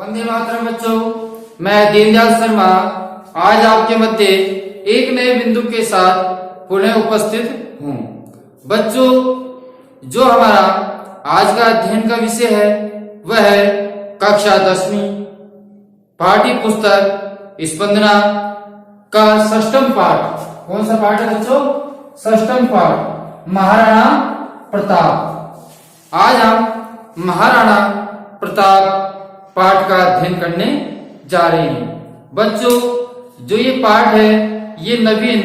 वंदे मातरम बच्चों, मैं दीनदयाल शर्मा आज आपके मध्य एक नए बिंदु के साथ पुनः उपस्थित हूँ। बच्चों, जो हमारा आज का अध्ययन का विषय है वह है कक्षा 10वीं पाठ्य पुस्तक स्पंदना का षष्ठम पाठ। कौन सा पाठ है बच्चों? षष्ठम पाठ, महाराणा प्रताप। आज हम महाराणा प्रताप पाठ का अध्ययन करने जा रहे हैं। बच्चों, जो ये पाठ है ये नवीन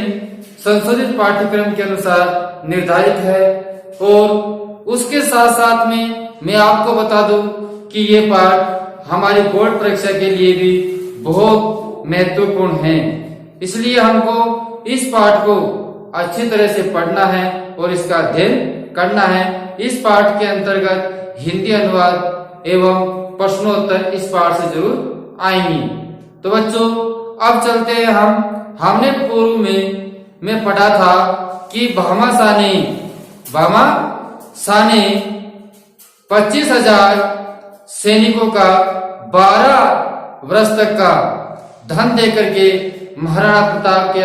संशोधित पाठ्यक्रम के अनुसार निर्धारित है और उसके साथ साथ में मैं आपको बता दूं कि ये पाठ हमारी बोर्ड परीक्षा के लिए भी बहुत महत्वपूर्ण है। इसलिए हमको इस पाठ को अच्छी तरह से पढ़ना है और इसका अध्ययन करना है। इस पाठ के अंतर्गत हिंदी अनुवाद एवं प्रश्नोत्तर इस पाठ से जरूर आएंगी। तो बच्चों, अब चलते हैं हमने पूर्व में पढ़ा था कि भामाशाह ने 25,000 सैनिकों का 12 वर्ष तक का धन दे करके महाराणा प्रताप के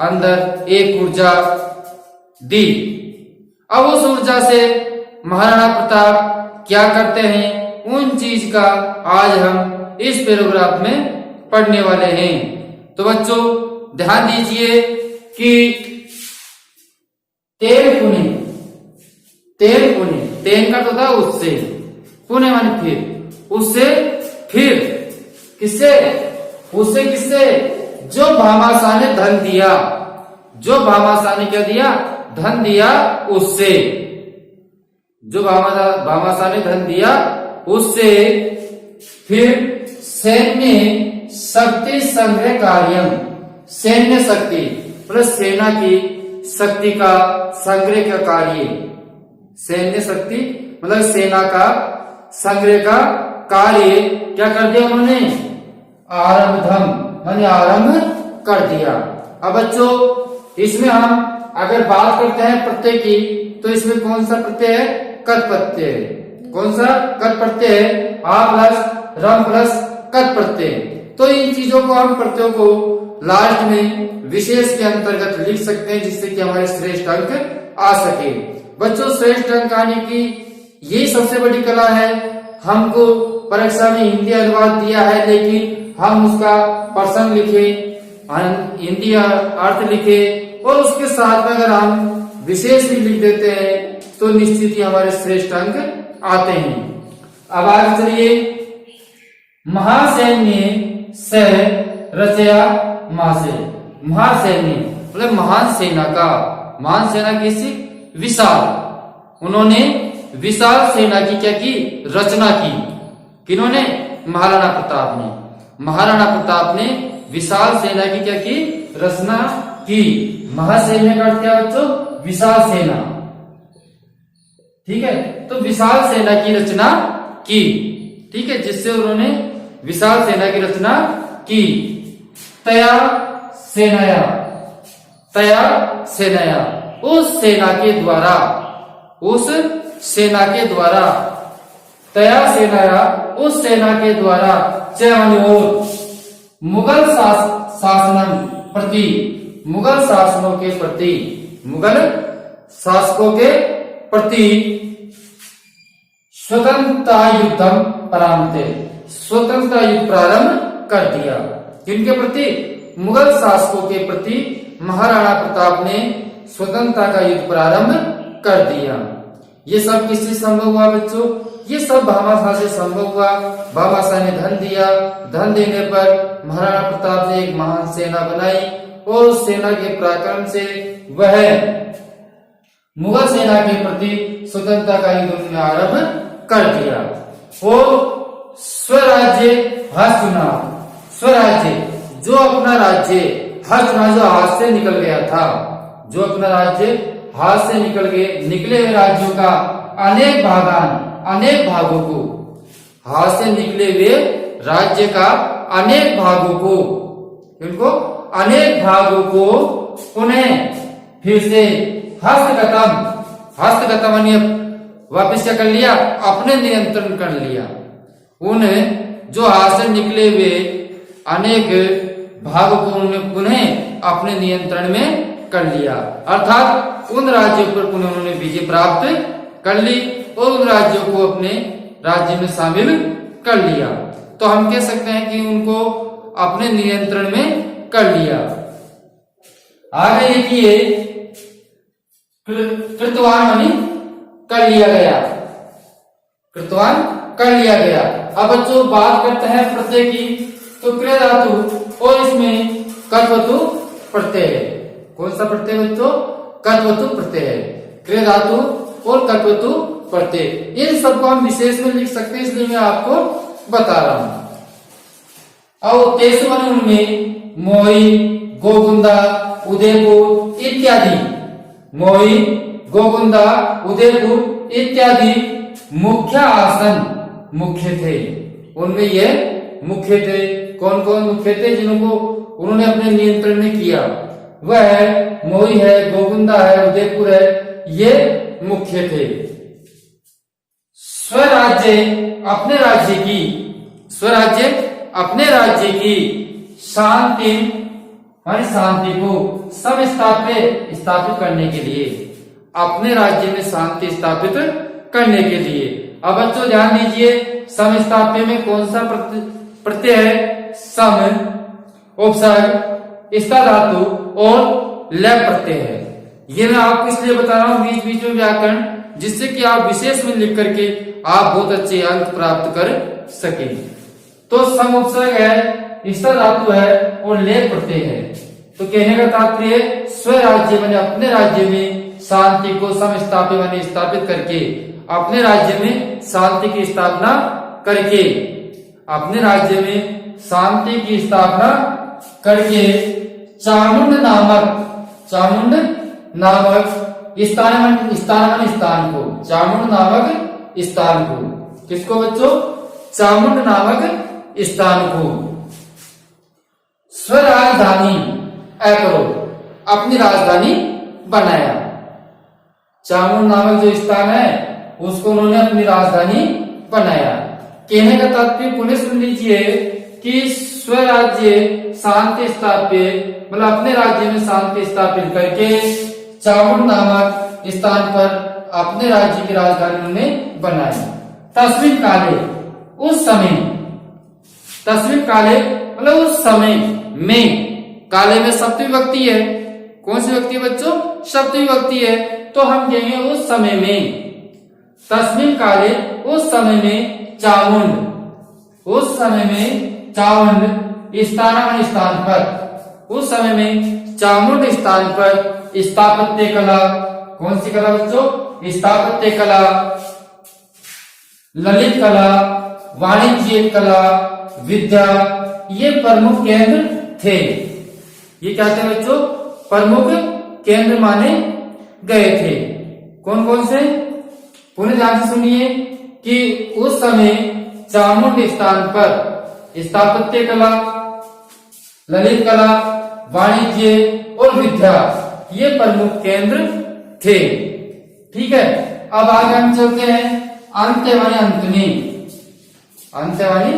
अंदर एक ऊर्जा दी। अब उस ऊर्जा से महाराणा प्रताप क्या करते हैं, उन चीज का आज हम इस पैराग्राफ में पढ़ने वाले हैं। तो बच्चों ध्यान दीजिए कि तेन का तो था उससे, पुणे माने फिर, उससे फिर किससे? उससे किससे? जो भामाशाह ने धन दिया, जो भामाशाह ने क्या दिया? धन दिया उससे। जो भामाशाह ने धन दिया उससे फिर सैन्य शक्ति संग्रह कार्यम, सैन्य शक्ति प्लस सेना की शक्ति का संग्रह का कार्य, सैन्य शक्ति मतलब सेना का संग्रह का कार्य क्या कर दिया उन्होंने? आरंभम माने आरंभ कर दिया। अब बच्चों, इसमें हम अगर बात करते हैं प्रत्यय की, तो इसमें कौन सा प्रत्यय है? कत प्रत्यय। कौन सा? कत प्रत्यय है। आ प्लस रम प्लस कत प्रत्यय। तो इन चीजों को हम प्रत्ययों को लास्ट में विशेष के अंतर्गत लिख सकते हैं, जिससे कि हमारे श्रेष्ठ अंक आ सके। बच्चों, श्रेष्ठ अंक आने की यही सबसे बड़ी कला है। हमको परीक्षा में हिंदी अनुवाद दिया है, लेकिन हम उसका प्रसंग लिखे, हिंदी अर्थ लिखे और उसके साथ में अगर हम विशेष भी लिख देते हैं तो निश्चित ही हमारे श्रेष्ठ अंक आते हैं। अब आगे चलिए, महासैन्य से रचया मासे। महासैन्य मतलब महान सेना का, महान सेना किसी? विशाल। उन्होंने विशाल सेना की क्या की? रचना की। किन्होंने? महाराणा प्रताप ने। महाराणा प्रताप ने विशाल सेना की क्या की? रचना की। महासैन्य का अर्थ क्या बच्चों? विशाल सेना। ठीक है, तो विशाल सेना की रचना की। ठीक है, जिससे उन्होंने विशाल सेना की रचना की। तया सेनाया, तया सेनाया, उस सेना के द्वारा, उस सेना के द्वारा, तया सेनाया, उस सेना के द्वारा, मुगल शासनम प्रति, मुगल शासनों के प्रति, मुगल शासकों के प्रति स्वतंत्रता युद्धम प्रारंभ, स्वतंत्रता युद्ध प्रारंभ कर दिया। किनके प्रति? मुगल शासकों के प्रति महाराणा प्रताप ने स्वतंत्रता का युद्ध प्रारंभ कर दिया। ये सब किससे संभव हुआ बच्चों? ये सब भामाशाह से संभव हुआ। भामाशाह ने धन दिया, धन देने पर महाराणा प्रताप ने एक महान सेना बनाई और उस सेना के पराक्रम से वह मुगल सेना के प्रति स्वतंत्रता का युद्ध उन्होंने आरंभ कर दिया और स्वराज्य हाथ चुना। स्वराज्य, जो अपना राज्य हाथ चुना, जो हाथ से निकल गया था, जो अपना राज्य हाथ से निकले हुए राज्यों का अनेक भागों को, हाथ से निकले हुए राज्य का अनेक भागों को, इनको अनेक भागों को उन्हें फिर से हस्तगतम वापिस क्या कर लिया? अपने नियंत्रण कर लिया। उन जो हाथ से निकले हुए अनेक भागों को उन्होंने पुनः अपने नियंत्रण में कर लिया, अर्थात उन राज्यों पर पुनः उन्होंने विजय प्राप्त कर ली और उन राज्यों को अपने राज्य में शामिल कर लिया। तो हम कह सकते हैं कि उनको अपने नियंत्रण में कर लिया। आगे देखिए कृतवान मानी कर लिया गया, कृतवान कर लिया गया। अब बच्चों बात करते हैं प्रत्यय की, तो क्रिया धातु और इसमें कर्तवतु प्रत्यय है। कौन सा प्रत्यय बच्चों? कर्तवतु प्रत्यय है। क्रिया धातु और कर्तवतु प्रत्यय, इन सबको हम विशेष में लिख सकते हैं, इसलिए मैं आपको बता रहा हूं। और तेसु माने उनमें मोही, गोगुंदा, उदयपुर इत्यादि, मोही, गोगुंदा, उदयपुर इत्यादि मुख्य आसन मुख्य थे। उनमें ये मुख्य थे। कौन कौन मुख्य थे जिनको उन्होंने अपने नियंत्रण में किया? वह है मोही है, गोगुंदा है, उदयपुर है, ये मुख्य थे। स्वराज्य अपने राज्य की, स्वराज्य अपने राज्य की शांति मानी शांति को स्थापित करने के लिए, अपने राज्य में शांति स्थापित करने के लिए। अब बच्चों ध्यान दीजिए, समस्थाप्य में कौन सा प्रत्यय है? सम, उपसर्ग, स्था धातु और लय प्रत्यय है। ये मैं आपको इसलिए बता रहा हूं बीच बीच में व्याकरण, जिससे कि आप विशेष में लिख करके आप बहुत अच्छे अंक प्राप्त कर सके। तो सम उपसर्ग है, स्था धातु है और लय प्रत्यय है। तो कहने का तात्पर्य स्वराज्य माने अपने राज्य में शांति को समस्थाप्य माने स्थापित करके, अपने राज्य में शांति की स्थापना करके, अपने राज्य में शांति की स्थापना करके चामुंड नामक स्थान को, चामुंड नामक स्थान को, किसको बच्चों? चामुंड नामक स्थान को स्वराजधानी करो, अपनी राजधानी बनाया। चामुंड नामक जो स्थान है उसको उन्होंने अपनी राजधानी बनाया। कहने का तात्पर्य पुनः सुन लीजिए कि स्वराज्य शांति स्थाप्य मतलब अपने राज्य में शांति स्थापित करके चामुंड नामक स्थान पर अपने राज्य की राजधानी उन्होंने बनाई। तस्मिन काले, उस समय, तस्मिन काले मतलब उस समय में, काले में सप्तमी विभक्ति है। कौन सी विभक्ति है बच्चों? सप्तमी विभक्ति है। तो हम कहेंगे उस समय में, तस्मिन काले उस समय में चामुंड, उस समय में चामुंड स्थान पर, उस समय में चामुंड स्थान पर स्थापत्य कला, कौन सी कला बच्चों? स्थापत्य कला, ललित कला, वाणिज्य कला, विद्या, ये प्रमुख केंद्र थे। ये क्या थे बच्चों? प्रमुख केंद्र माने गए थे। कौन कौन से? पुनः ध्यान से सुनिए कि उस समय चामुंड स्थान पर स्थापत्य कला, ललित कला, वाणिज्य और विद्या ये प्रमुख केंद्र थे। ठीक है, अब आगे हम चलते हैं अंत वाले अंत में। अंत वाली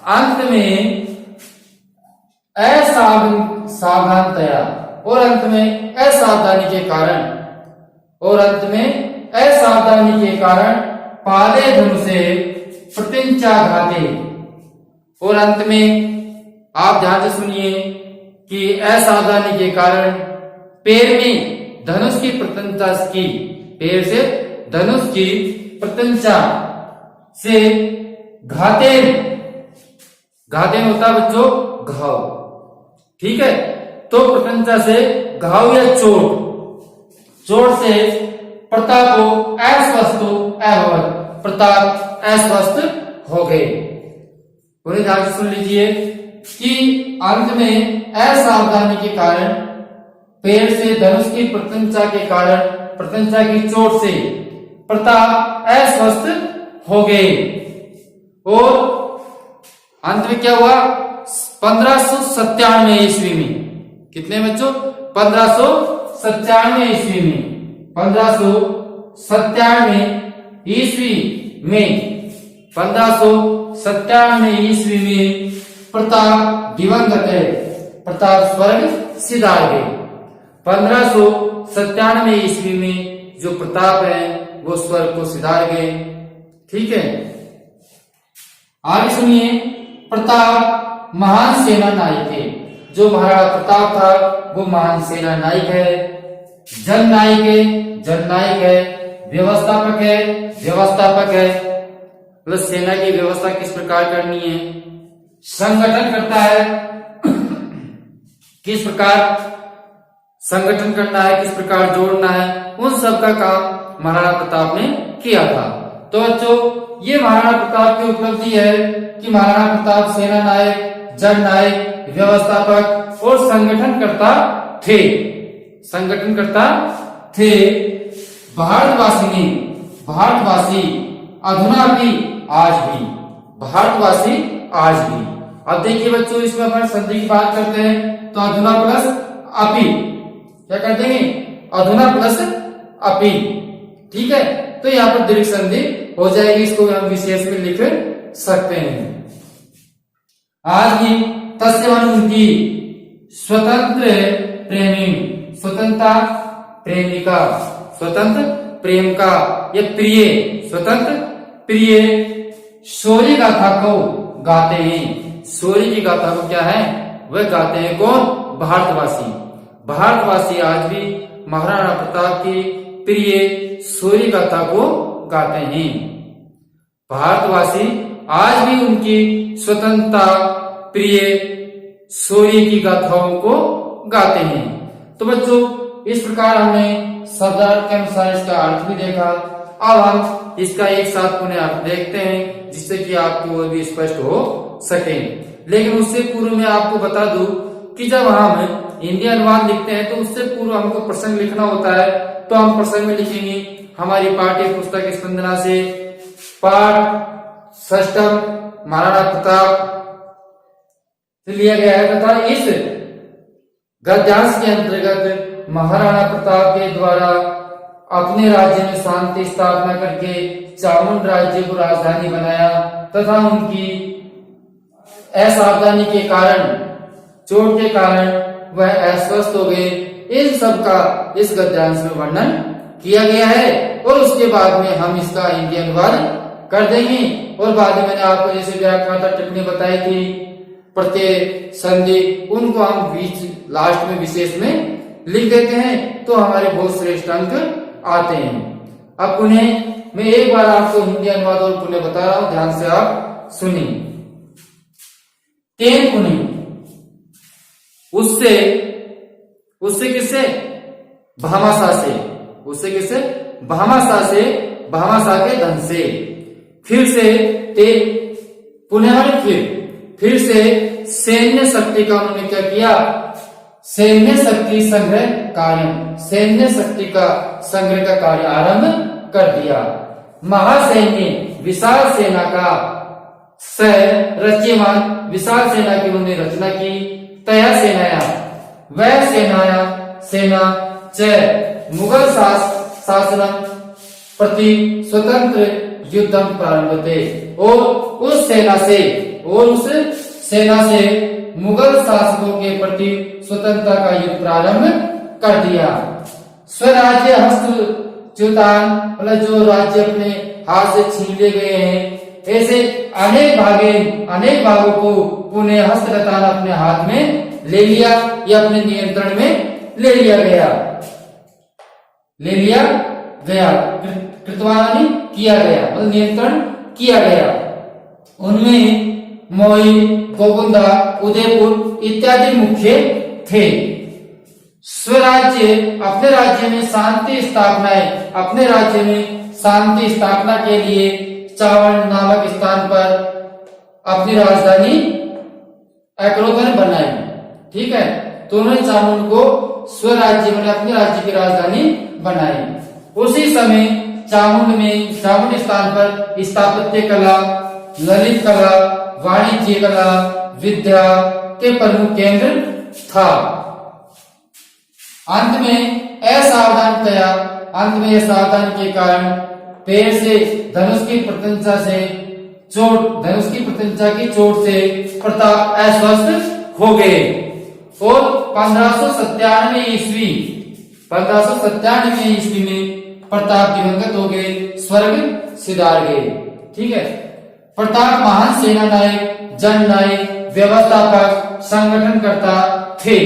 अंत में असावधानतया और अंत में असावधानी के कारण, और अंत में असावधानी के कारण पादे धनु से प्रत्यंचा घाते, और अंत में आप ध्यान से सुनिए कि असावधानी के कारण पैर में धनुष की प्रत्यंचा की, पैर से धनुष की प्रत्यंचा से घाते, घाते में होता है बच्चों घाव। ठीक है, तो प्रत्यंचा से घाव या चोट, चोट से प्रताप को अस्वस्थ अभवत, प्रताप अस्वस्थ हो गए। पूरी ध्यान से सुन लीजिए कि अंत में असावधानी के कारण, पैर से धनुष की प्रत्यंचा के कारण, प्रत्यंचा की चोट से प्रताप अस्वस्थ हो गए। और अंत में क्या हुआ? 1597 ईस्वी में, कितने बच्चों? 1597 ईस्वी में, 1597 ईस्वी में, 1597 ईस्वी में प्रताप दिवंगत है, प्रताप स्वर्ग सिधार गए। 1597 ईस्वी में जो प्रताप है वो स्वर्ग को सिधार गए। ठीक है, आगे सुनिए। प्रताप महान सेना नायक है। जो महाराणा प्रताप था वो महान सेना नायक है, जननायक है, जननायक है, व्यवस्थापक है, व्यवस्थापक है, मतलब सेना की व्यवस्था किस प्रकार करनी है, संगठन करता है, किस प्रकार संगठन करना है, किस प्रकार जोड़ना है, उन सब का काम महाराणा प्रताप ने किया था। तो बच्चों, ये महाराणा प्रताप की उपलब्धि है कि महाराणा प्रताप सेना नायक, जननायक, व्यवस्थापक और संगठनकर्ता थे, संगठनकर्ता थे। भारतवासी अधुना भी, आज भी, भारतवासी आज भी। अब देखिए बच्चों, इसमें अपन संधि की बात करते हैं तो अधुना प्लस अपि, क्या कर देंगे, अधुना प्लस अपि। ठीक है, तो यहाँ पर दीर्घ संधि हो जाएगी, इसको हम विशेष में लिख सकते हैं। आज भी तस्यवन उनकी स्वतंत्र प्रेमी, स्वतंत्रता प्रेमिका, स्वतंत्र प्रेम का, ये प्रिय, स्वतंत्र प्रिय शौर्य गाथा को गाते हैं। शौर्य की गाथा को क्या है, वह गाते हैं कौन, भारतवासी। भारतवासी आज भी महाराणा प्रताप की प्रिय शौर्य गाथा को गाते हैं। भारतवासी आज भी उनकी स्वतंत्रता प्रिय शौर्य की गाथाओं को गाते हैं। तो बच्चों, इस प्रकार हमने शब्दार्थ के अनुसार इसका अर्थ भी देखा। अब हम इसका एक साथ पुनः अर्थ देखते हैं, जिससे कि आपको वो भी स्पष्ट हो सके। लेकिन उससे पूर्व मैं आपको बता दूं कि जब हम हिंदी अनुवाद लिखते हैं तो उससे पूर्व हमको प्रसंग लिखना होता है। तो हम प्रसंग में लिखेंगे हमारी पाठ्य पुस्तक स्पंदना से पाठ षष्ठम महाराणा प्रताप से लिया गया है, तथा इस गद्यांश के अंतर्गत महाराणा प्रताप के द्वारा अपने राज्य में शांति स्थापना करके चामुंड राज्य को राजधानी बनाया, तथा उनकी असावधानी के कारण, चोट के कारण वह अस्वस्थ हो गए। इन सब का इस गद्यांश में वर्णन किया गया है और उसके बाद में हम इसका हिंदी अनुवाद कर देंगे। और बाद में मैंने आपको जैसे व्याकरण तथा टिप्पणी बताई थी, प्रत्यय, संधि, उनको हम बीच लास्ट में विशेष में लिख देते हैं, तो हमारे बहुत श्रेष्ठ अंक आते हैं। अब पुनः मैं एक बार आपको हिंदी अनुवाद और पुनः बता रहा हूं, ध्यान से आप सुनिए। तेन पुनः, उससे, उससे किससे, भामाशाह से, उससे किससे, भामाशाह से, भामाशाह के धन से, फिर से, ते पुनः फिर से सैन्य शक्ति का उन्होंने क्या किया, सैन्य शक्ति संग्रह कार्य, सैन्य शक्ति का संग्रह का कार्य आरंभ कर दिया। महासैन्य विशाल सेना का रच्यमान, विशाल सेना की उन्होंने रचना की। तया सेनाया, वह सेना च मुगल शासन प्रति स्वतंत्र युद्धम प्रारंभ थे, और उस सेना से मुगल शासकों के प्रति स्वतंत्रता का युद्ध प्रारंभ कर दिया। स्वराज्य हस्तच्युतान, मतलब जो राज्य अपने हाथ से छीन ले गए हैं, ऐसे अनेक भागों को पुनः हस्तगतान अपने हाथ में ले लिया या अपने नियंत्रण में ले लिया गया, कृतवानी किया गया, मतलब नियंत्रण किया गया। उनमें मोई, गोगुंदा, उदयपुर इत्यादि मुख्य थे। स्वराज्य, अपने राज्य में शांति स्थापना के लिए चावंड नामक स्थान पर अपनी राजधानी एक्रोधन बनाई। ठीक है, तो उन्होंने चामुंड को स्वराज्य में अपने राज्य की राजधानी बनाई। उसी समय चामुंड स्थान पर स्थापत्य कला, ललित कला, वाणिज्य कला, विद्या के प्रमुख केंद्र था। अंत में असावधानी के कारण पैर से धनुष की प्रशंसा से चोट, धनुष की प्रत्यंचा की चोट से प्रताप अस्वस्थ हो गए और 1597 ईस्वी 1597 ईस्वी में प्रताप दिवंगत हो गए, स्वर्ग सिधार गए। ठीक है। प्रताप महान सेना नायक, जननायक, व्यवस्थापक, संगठनकर्ता थे।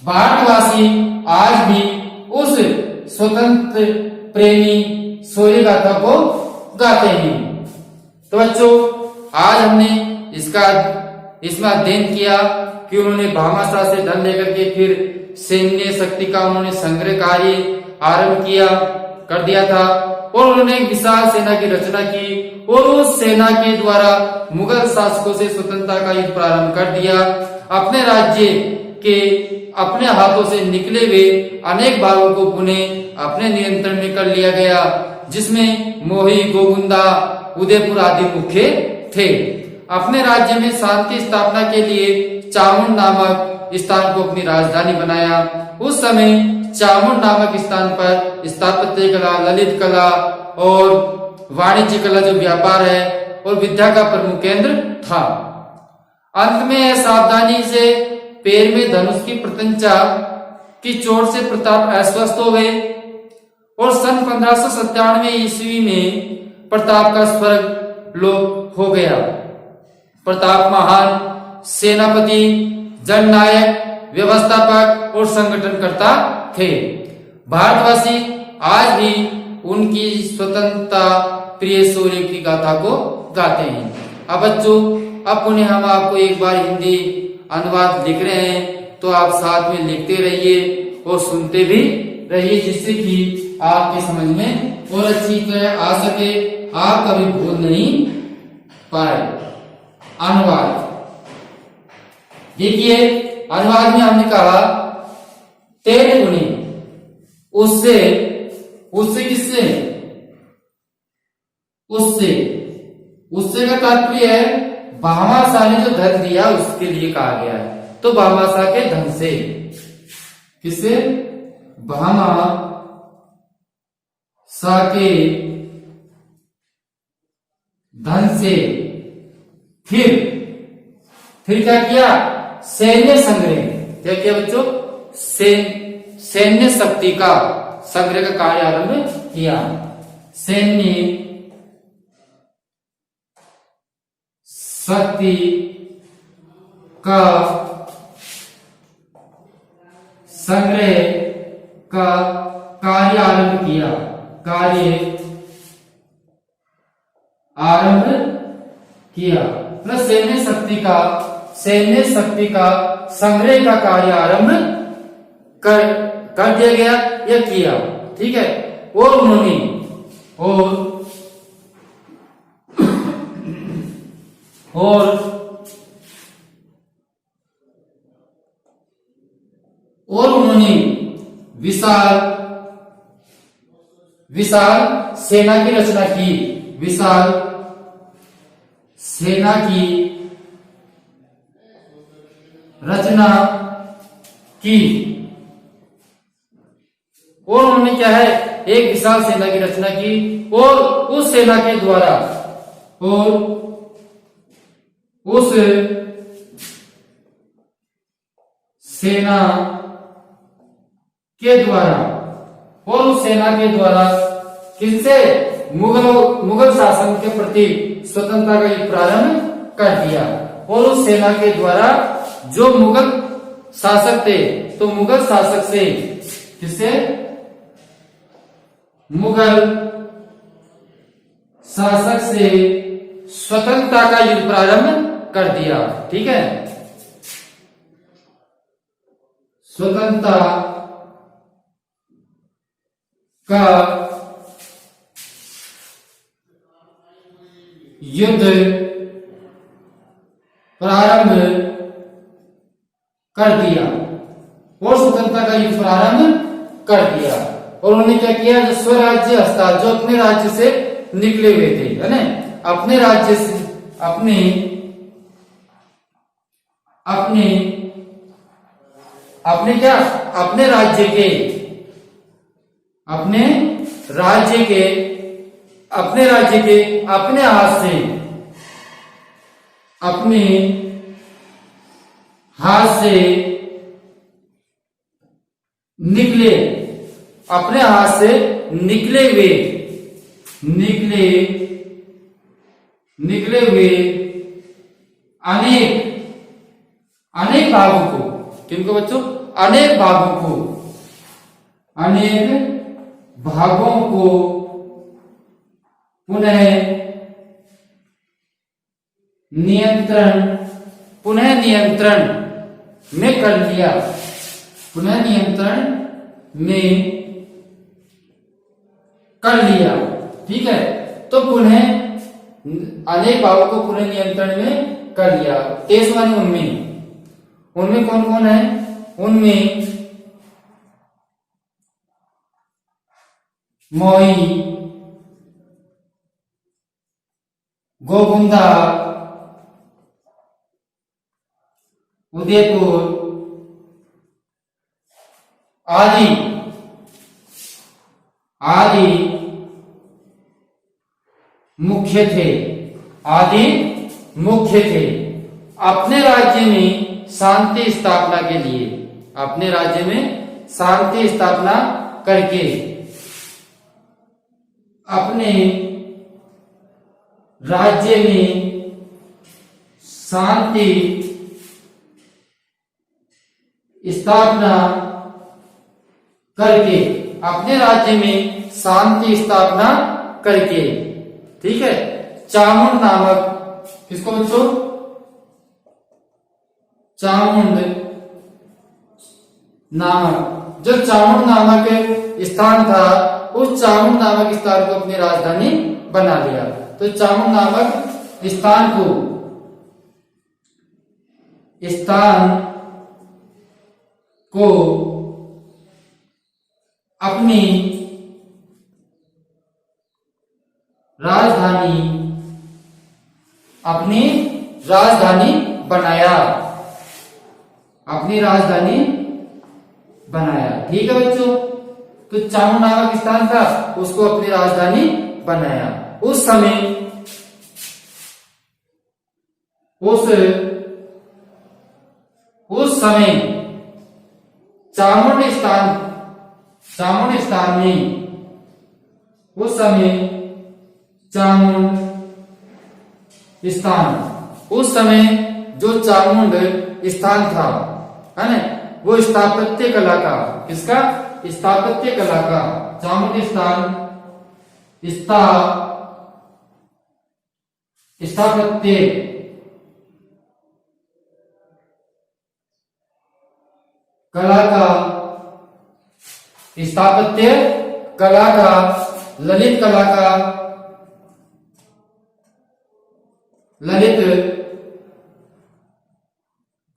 भारतवासी आज भी उस स्वतंत्र प्रेमी शौर्य गाथा को गाते हैं। तो बच्चों, आज हमने इसमें अध्ययन किया कि उन्होंने भामाशाह से धन लेकर के फिर सैन्य शक्ति का उन्होंने संग्रह कार्य आरंभ कर दिया था और उन्होंने एक विशाल सेना की रचना की और उस सेना के द्वारा मुगल शासकों से स्वतंत्रता का युद्ध प्रारंभ कर दिया। अपने राज्य के अपने हाथों से निकले हुए अनेक भागों को पुनः अपने नियंत्रण में कर लिया गया, जिसमें मोही, गोगुंदा, उदयपुर आदि मुख्य थे। अपने राज्य में शांति स्थापना के लिए चामुंड नामक स्थान को अपनी राजधानी बनाया। उस समय चामुंड नामक स्थान पर स्थापत्य कला, ललित कला और वाणिज्य कला जो व्यापार है और विद्या का प्रमुख केंद्र था। अंत में सावधानी से पैर में धनुष की प्रत्यंचा की चोट से प्रताप अस्वस्थ हो गए और सन 1597 ईस्वी में प्रताप का स्वर्ग लोक हो गया। प्रताप महान सेनापति, जननायक, व्यवस्थापक और संगठनकर्ता थे। भारतवासी आज भी उनकी स्वतंत्रता प्रिय शौर्य की गाथा को गाते हैं। अब बच्चों, अब उन्हें हम आपको एक बार हिंदी अनुवाद लिख रहे हैं, तो आप साथ में लिखते रहिए और सुनते भी रहिए, जिससे कि आपके समझ में और अच्छी तरह आ सके, आप कभी भूल नहीं पाए। अनुवाद देखिए, अनुवाद में हमने कहा तेरे गुणी, उससे किससे, उससे का तात्पर्य है भामाशाह ने जो धन दिया उसके लिए कहा गया है। तो भामाशाह के धन से, किससे, भामाशाह के धन से। फिर क्या किया, सैन्य संग्रह, क्या किया बच्चों, सैन्य शक्ति का संग्रह का कार्य आरंभ किया। सैन्य शक्ति का संग्रह का कार्य आरंभ किया, प्लस सैन्य शक्ति का संग्रह का कार्य आरंभ कर दिया गया या किया। ठीक है। और उन्होंने विशाल सेना की रचना की, विशाल सेना की रचना की। और उन्होंने क्या है, एक विशाल सेना की रचना की और उस सेना के द्वारा उस सेना के द्वारा किससे, मुगल शासन के प्रति स्वतंत्रता का युद्ध प्रारंभ कर दिया। और उस सेना के द्वारा जो मुगल शासक थे, तो मुगल शासक से किससे, मुगल शासक से स्वतंत्रता का युद्ध प्रारंभ कर दिया। ठीक है। स्वतंत्रता का युद्ध प्रारंभ कर दिया और स्वतंत्रता का युद्ध प्रारंभ कर दिया। और उन्होंने क्या किया, जो स्वराज्य हस्ताक्षर, जो अपने राज्य से निकले हुए थे, है ना, अपने राज्य से अपने राज्य के अपने राज्य के अपने हाथ से, अपने हाथ से निकले, अपने हाथ से निकले हुए, निकले हुए अनेक भागों को, किनको बच्चों? अनेक भागों को, अनेक भागों को पुनः नियंत्रण में कर लिया, पुनः नियंत्रण में कर लिया। ठीक है, तो पुनः अनेक भागों को पुनः नियंत्रण में कर लिया। 23 मानी उनमें कौन कौन है? उनमें मोई, गोगुंदा, उदयपुर आदि मुख्य थे। अपने राज्य में शांति स्थापना के लिए, अपने राज्य में शांति स्थापना करके, अपने राज्य में शांति स्थापना करके, अपने राज्य में शांति स्थापना करके। ठीक है, चामुंड नामक, किसको बच्चों? चामुंड नामक, जो चामुंड नामक स्थान था, उस चामुंड नामक स्थान को अपनी राजधानी बना लिया। तो चामुंड नामक स्थान को अपनी राजधानी बनाया, अपनी राजधानी बनाया। ठीक है बच्चों, तो चामुंड नामक स्थान था, उसको अपनी राजधानी बनाया। उस समय चामुंड स्थान में, उस समय जो चामुंड स्थान था, है ना, वो स्थापत्य कला का, किसका? स्थापत्य कला का, चामुंड स्थान स्थापत्य कला का, ललित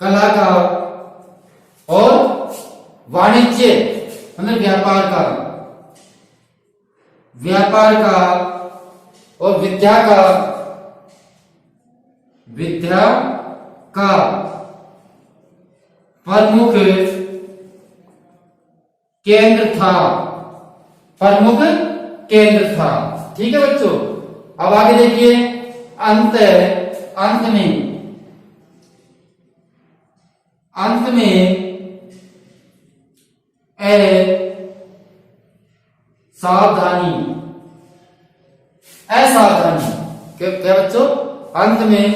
कला का, और वाणिज्य मतलब व्यापार का और विद्या का प्रमुख केंद्र था। ठीक है बच्चों, अब आगे देखिए, अंत में असावधानी, क्या बच्चों? अंत में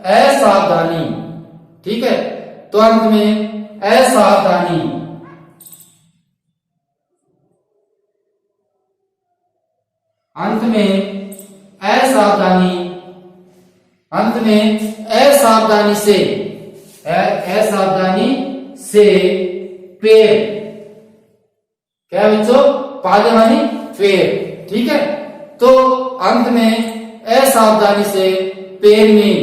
असावधानी। ठीक है, तो अंत में असावधानी, से पेड़, क्या बच्चों? पाले मानी पेड़। ठीक है, तो अंत में असावधानी से पेड़ में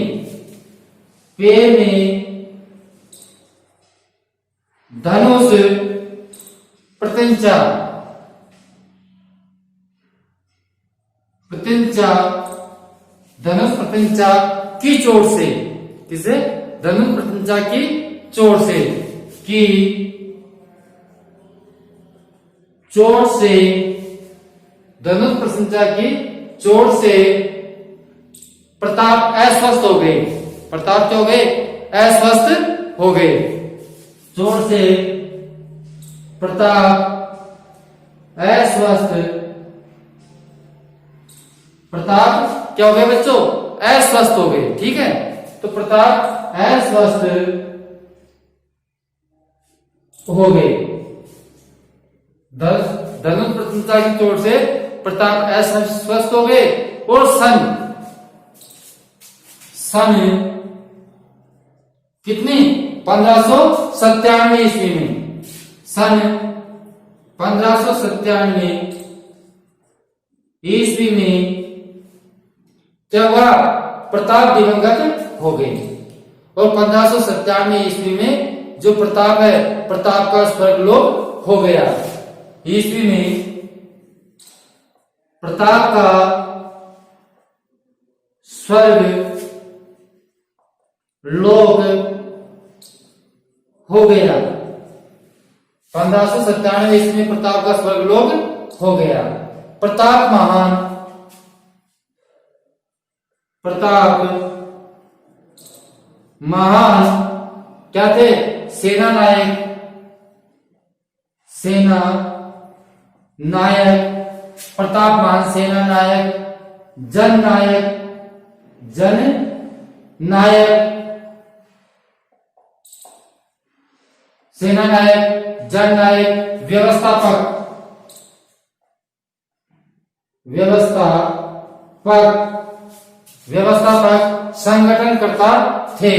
धनुष प्रत्यंचा की चोट से, किसे? धनुष प्रत्यंचा की चोट से, धनुष प्रत्यंचा की चोट से प्रताप अस्वस्थ हो गए। प्रताप क्या हो गए? अस्वस्थ हो गए। चोट से प्रताप अस्वस्थ, प्रताप क्या हो गए बच्चों? अस्वस्थ हो गए। ठीक है, तो प्रताप अस्वस्थ हो गए। धनुष प्रतीक्षा की चोट से प्रताप अस्वस्थ हो गए और सन कितनी 1597 ईस्वी में, सन 1597 ईस्वी में क्या हुआ? प्रताप दिवंगत हो गए और 1597 ईस्वी में जो प्रताप है, प्रताप का स्वर्गलोक हो गया। ईस्वी में प्रताप का स्वर्ग लोक हो गया। 1597 ईस्वी में प्रताप का स्वर्गलोक हो गया। प्रताप महान, प्रताप महान क्या थे? सेना नायक, सेना नायक। प्रताप महान सेना नायक, जन नायक, जन नायक, सेना नायक, जन नायक, व्यवस्थापक, व्यवस्थापक, व्यवस्थापक, संगठनकर्ता थे।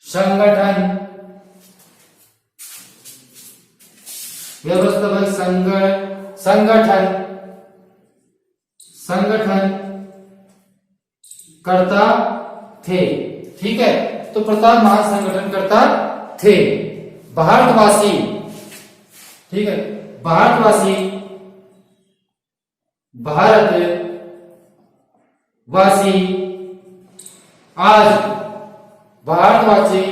संगठन, व्यवस्थापक, संगठन, संगठन करता थे। ठीक है, तो प्रताप महान संगठन करता थे। भारतवासी, ठीक है, भारतवासी, भारतवासी आज, भारतवासी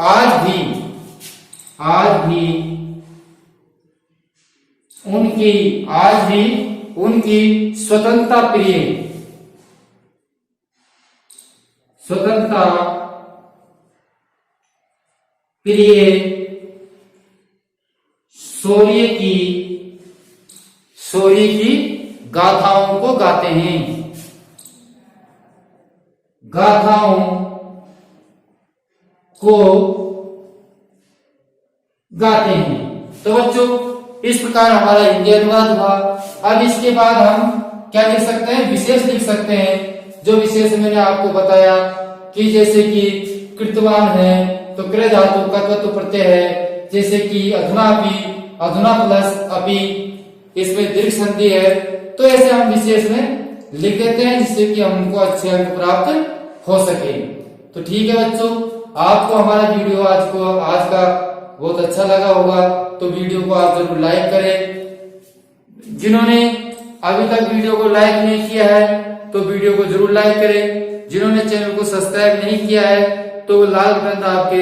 आज भी उनकी स्वतंत्रता प्रिय, स्वतंत्रता प्रिय शौर्य की गाथाओं को गाते हैं, गाथाओं को गाते हैं। तो बच्चों, इस प्रकार हमारा हिंदी अनुवाद हुआ। अब इसके बाद हम क्या लिख सकते हैं? विशेष लिख सकते हैं। जो विशेष मैंने आपको बताया कि जैसे कि कृतवान है तो क्रिय धातु का तत्व प्रत्यय है, जैसे कि अधुनापि, अधुना प्लस अपि, इसमें दीर्घ संधि है। तो ऐसे हम विशेष में लिख देते हैं जिससे कि हमको अच्छे अंक प्राप्त हो सके। तो ठीक है बच्चों, आपको हमारा वीडियो आज का बहुत अच्छा लगा होगा, तो वीडियो को आप जरूर लाइक करें। जिन्होंने अभी तक वीडियो को लाइक नहीं किया है तो वीडियो को जरूर लाइक करें। जिन्होंने चैनल को सब्सक्राइब नहीं किया है तो लाल बटन आपके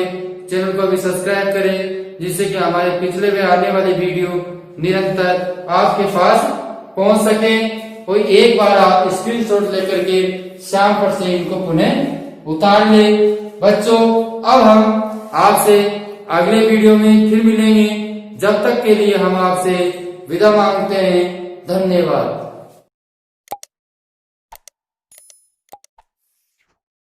चैनल को भी सब्सक्राइब करें, जिससे कि हमारे पिछले में आने वाली वीडियो निरंतर आपके पास पहुंच सके। कोई एक बार आप स्क्रीनशॉट लेकर के शाम पर से इनको पुनः उतार ले। बच्चों, अब हम आपसे अगले वीडियो में फिर मिलेंगे। जब तक के लिए हम आपसे विदा मांगते हैं। धन्यवाद।